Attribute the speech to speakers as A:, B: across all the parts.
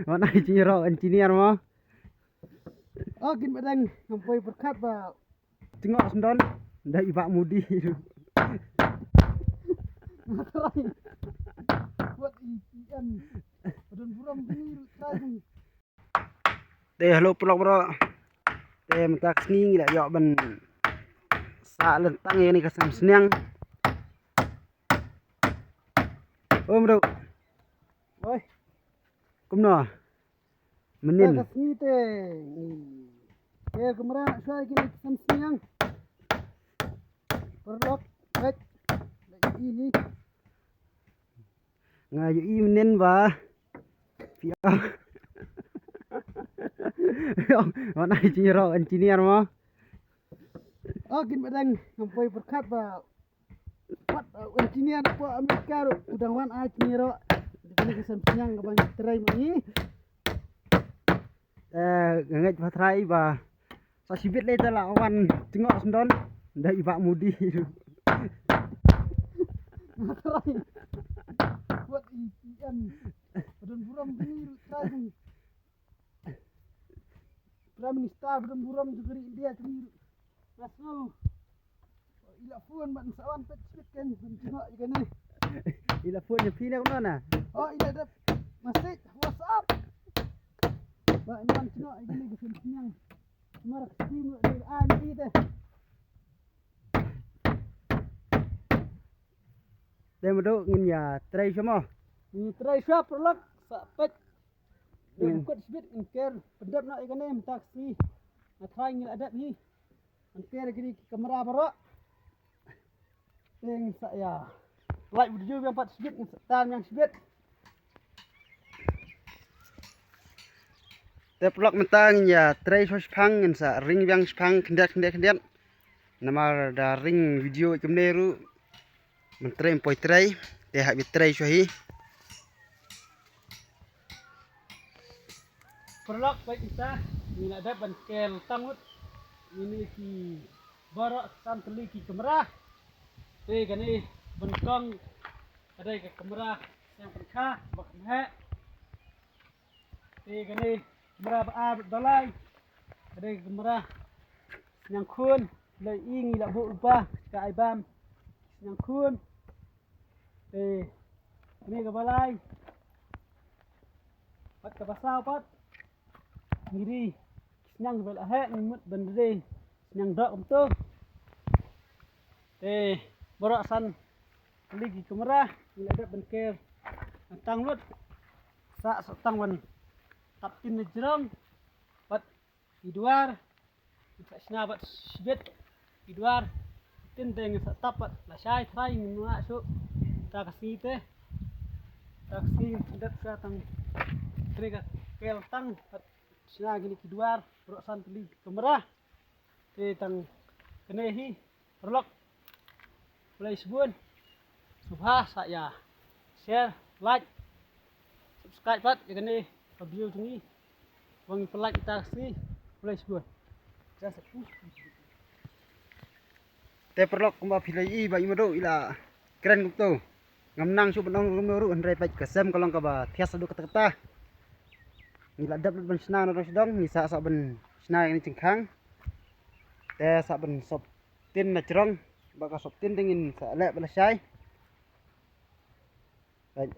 A: Mana engineer engineer mah.
B: Kin badang ngampoi berkat ba.
A: Tengok sendon dah ibak mudi.
B: Materai. Buat ikan. Padon buram ni tadi.
A: Teh hello pelok bro. Teh mentak sini dak yok ben sa lentang ini kasam seniang. Bro.
B: Oi,
A: Kumno. Menin.
B: tak sini teh. Ya kemarin saya kini kesam siang. Perlok, baik. Ini.
A: Ngayu i menin ba. Pia. Mana engineer mah.
B: Kin badang ngampoi berkat ba. Buat engineer apa Amerika udang wan engineer. Ini kesam siang kabang terai mani.
A: Ngangat patrai ba. Sa sibit le tala awan tengok sendon dah ibak mudi.
B: Materai. Buat ikan. Padon buram ni tadi. Prime Minister padon buram negeri India sendiri. Nasional. Ila puan ban sawan pet spit kan tengok ikan ni.
A: Ila phone nya pina kumno na.
B: Ila dah masih WhatsApp. Ba ini man tengok ikan ni kesem siang. Marak steam di anti teh.
A: Teh medok ngin ya trai semua.
B: Ni try shop perlak sapet. Dia kut spit ingker pendap nak ikan ni taksi. Nak try ngil adap ni. Ingker gini kamera barak. Teng saya. Like video yang 4 spit tan yang spit.
A: Teh pelok mentang ya trai sospang ngin sa ring yang spang kendat. Nama da ring video kemneru. Mentrai poi trai. Teh hak trai sohi.
B: Perlak baik kita. Ni nak adap bangkel tangut. Ini ki barak san teli ki kamera. Kan ni bengkong ada ke kamera yang perkah bak meh. Kan ni kamera ba dolai. Ada kamera yang kun lai ing la bu ba ka ibam yang kun. Ini ke balai. Pat ke basau pat. Ngiri nyang bel ahe nimut bende nyang dak betul. Borak san lagi kamera ila ada bengkel tang lut sa tang wan tapin jerong pat iduar sa sna pat sibet iduar tin teng sa tapat la sai thai ngna su taksi teh taksi dak sa tang trega kel tang pat sna gini iduar borak san teli kamera tang kenehi perlok mulai sebun subha saya share like subscribe pat ikan ni video ini bang like kita sih mulai sebun
A: Teh pelok kumba pilai ba imado ila keren kuto. Ngamnang su benong rumuru andrai pai kasem kolong ka ba tias adu kata-kata. Nila dap ben sna no sedong ni sa ben sna ini cengkang. Teh sa ben sop tin na cerong. Baka sop tin dingin sa lek belasai. Baik.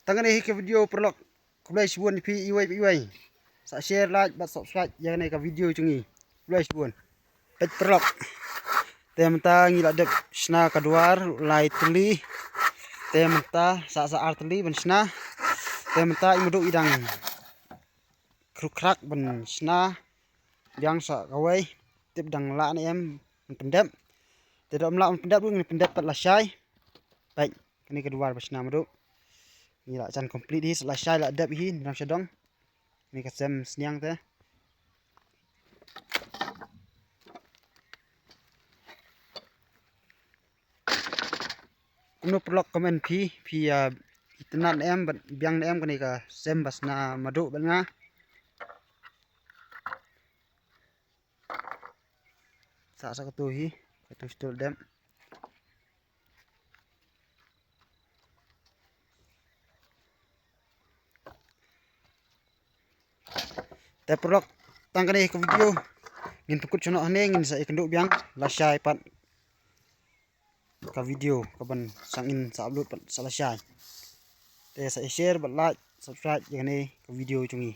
A: Tangan ni ke video perlok kulai suan pi iwai. Sa share like bat subscribe yang ni ka video cungi. Kulai suan. Pet perlok. Teh mentah ngila dek sna kaduar lai teli. Teh mentah sa arteli ben sna. Teh mentah imuduk idang krukrak ben sna yang sa kawai tip dang la ni em pendap. Teh dom la pendap ni pendap pat lasai. Baik, kini keduar ben sna muduk. Ngila can complete hi lasai la dap hi nang sedong. Ni kasem sniang teh. Kuno pelok komen pi tenan em biang em cái này cả xem bas na madu bạn nga sa tu hi tu stol dem te prolog tang cái này cái video ngin pukut chono hane ngin sa ikan biang la shai pat ka video kaban sangin sa upload pat sa la shai te sa share bat like subscribe yang ni ka video chungi